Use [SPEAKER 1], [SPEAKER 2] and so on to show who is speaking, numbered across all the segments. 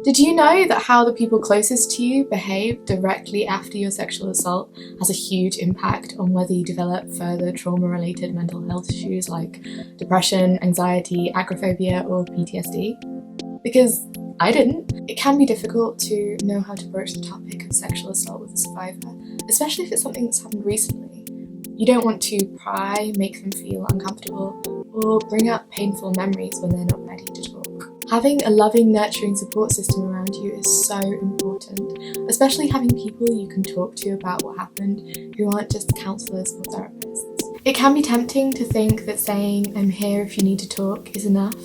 [SPEAKER 1] Did you know that how the people closest to you behave directly after your sexual assault has a huge impact on whether you develop further trauma-related mental health issues like depression, anxiety, agoraphobia, or PTSD? Because I didn't. It can be difficult to know how to broach the topic of sexual assault with a survivor, especially if it's something that's happened recently. You don't want to pry, make them feel uncomfortable, or bring up painful memories when they're not ready to talk. Having a loving, nurturing support system around you is so important, especially having people you can talk to about what happened who aren't just counsellors or therapists. It can be tempting to think that saying "I'm here if you need to talk" is enough,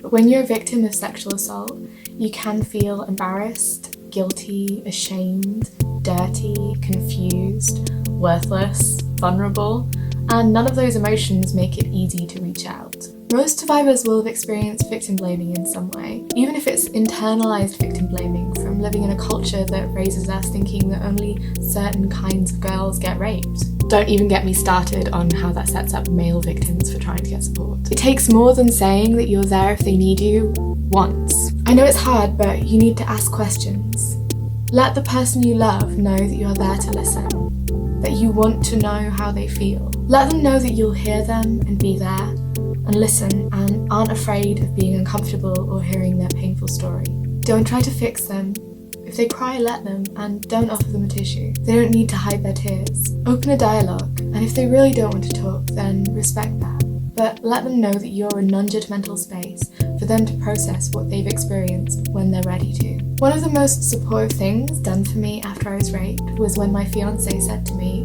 [SPEAKER 1] but when you're a victim of sexual assault, you can feel embarrassed, guilty, ashamed, dirty, confused, worthless, vulnerable, and none of those emotions make it easy to reach out. Most survivors will have experienced victim blaming in some way, even if it's internalized victim blaming from living in a culture that raises us thinking that only certain kinds of girls get raped. Don't even get me started on how that sets up male victims for trying to get support. It takes more than saying that you're there if they need you once. I know it's hard, but you need to ask questions. Let the person you love know that you're there to listen, that you want to know how they feel. Let them know that you'll hear them and be there, and listen, and aren't afraid of being uncomfortable or hearing their painful story. Don't try to fix them. If they cry, let them, and don't offer them a tissue. They don't need to hide their tears. Open a dialogue, and if they really don't want to talk, then respect that. But let them know that you're a non-judgmental space for them to process what they've experienced when they're ready to. One of the most supportive things done for me after I was raped was when my fiancé said to me,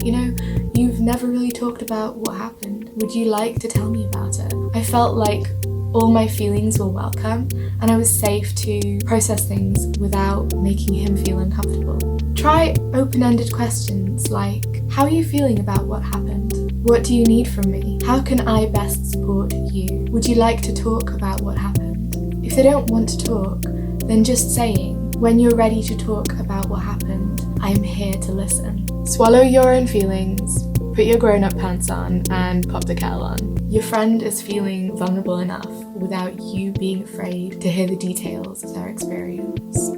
[SPEAKER 1] "You've never really talked about what happened. Would you like to tell me about it?" I felt like all my feelings were welcome and I was safe to process things without making him feel uncomfortable. Try open-ended questions like, how are you feeling about what happened? What do you need from me? How can I best support you? Would you like to talk about what happened? If they don't want to talk, then just saying, when you're ready to talk about what happened, I'm here to listen. Swallow your own feelings, put your grown-up pants on, and pop the kettle on. Your friend is feeling vulnerable enough without you being afraid to hear the details of their experience.